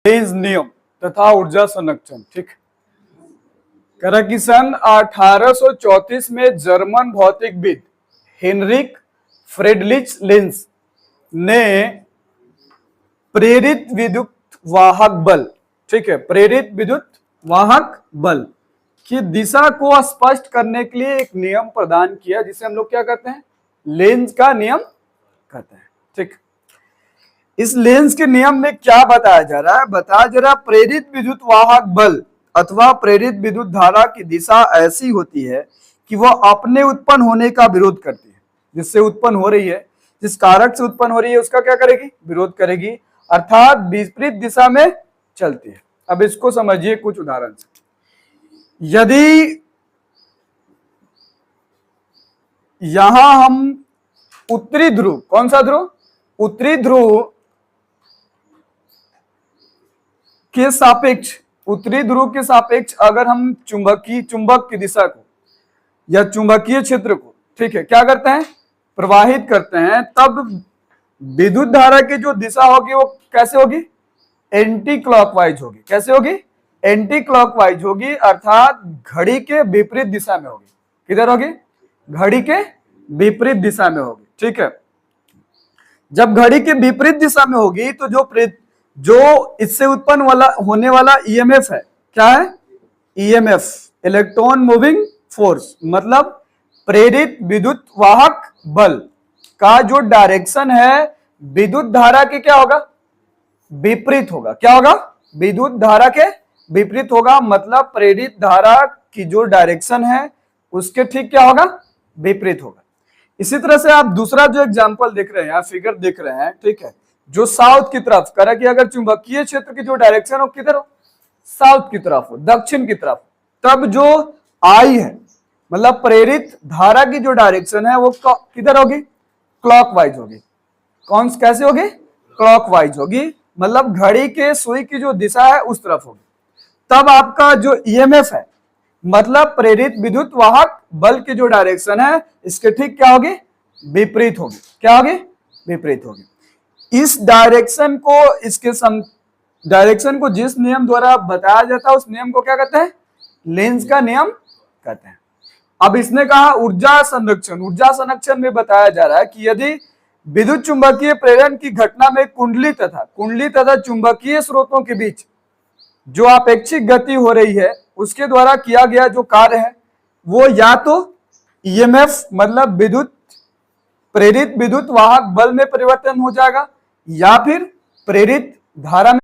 Length नियम तथा ऊर्जा संरक्षण। ठीक, करा कि सन 1834 में जर्मन भौतिकविद हेनरिक फ्रेडरिच लेंज ने प्रेरित विद्युत वाहक बल, ठीक है, प्रेरित विद्युत वाहक बल की दिशा को स्पष्ट करने के लिए एक नियम प्रदान किया जिसे हम लोग क्या कहते हैं, लेंज का नियम कहते हैं। ठीक, इस लेंज के नियम में क्या बताया जा रहा है, बताया जा रहा है प्रेरित विद्युत वाहक बल अथवा प्रेरित विद्युत धारा की दिशा ऐसी होती है कि वह अपने उत्पन्न होने का विरोध करती है। जिससे उत्पन्न हो रही है, जिस कारक से उत्पन्न हो रही है उसका क्या करेगी, विरोध करेगी, अर्थात विपरीत दिशा में चलती है। अब इसको समझिए कुछ उदाहरण से। यदि यहां हम उत्तरी ध्रुव, कौन सा ध्रुव, उत्तरी ध्रुव के सापेक्ष, उत्तरी ध्रुव के सापेक्ष अगर हम चुंबक की दिशा को या चुंबकीय क्षेत्र को, ठीक है, क्या करते हैं, प्रवाहित करते हैं, तब विद्युत धारा की जो दिशा होगी वो कैसे होगी, एंटी क्लॉकवाइज होगी। कैसे होगी, एंटी क्लॉकवाइज होगी, अर्थात घड़ी के विपरीत दिशा में होगी। किधर होगी, घड़ी के विपरीत दिशा में होगी। ठीक है, जब घड़ी के विपरीत दिशा में होगी तो जो इससे उत्पन्न होने वाला ईएमएफ है, क्या है, ईएमएफ, इलेक्ट्रॉन मूविंग फोर्स, मतलब प्रेरित विद्युत वाहक बल का जो डायरेक्शन है विद्युत धारा के क्या होगा, विपरीत होगा। क्या होगा, विद्युत धारा के विपरीत होगा, मतलब प्रेरित धारा की जो डायरेक्शन है उसके ठीक क्या होगा, विपरीत होगा। इसी तरह से आप दूसरा जो एग्जांपल देख रहे हैं, आप फिगर देख रहे हैं, ठीक है, जो साउथ की तरफ करा कि अगर चुंबकीय क्षेत्र की जो डायरेक्शन हो किधर हो, साउथ की तरफ हो, दक्षिण की तरफ, तब जो आई है मतलब प्रेरित धारा की जो डायरेक्शन है वो किधर होगी, क्लॉकवाइज होगी। कौन कैसे होगी, क्लॉकवाइज होगी, मतलब घड़ी के सुई की जो दिशा है उस तरफ होगी। तब आपका जो ईएमएफ है मतलब प्रेरित विद्युत वाहक बल की जो डायरेक्शन है इसके ठीक क्या होगी, विपरीत होगी। क्या होगी, विपरीत होगी। इस डायरेक्शन को जिस नियम द्वारा बताया जाता है उस नियम को क्या कहते हैं, लेंज का नियम कहते हैं। अब इसने कहा ऊर्जा संरक्षण। ऊर्जा संरक्षण में बताया जा रहा है कि यदि विद्युत चुंबकीय प्रेरण की घटना में कुंडली तथा चुंबकीय स्रोतों के बीच जो अपेक्षित गति हो रही है उसके द्वारा किया गया जो कार्य है वो या तो ईएमएफ मतलब प्रेरित विद्युत वाहक बल में परिवर्तन हो जाएगा या फिर प्रेरित धारा में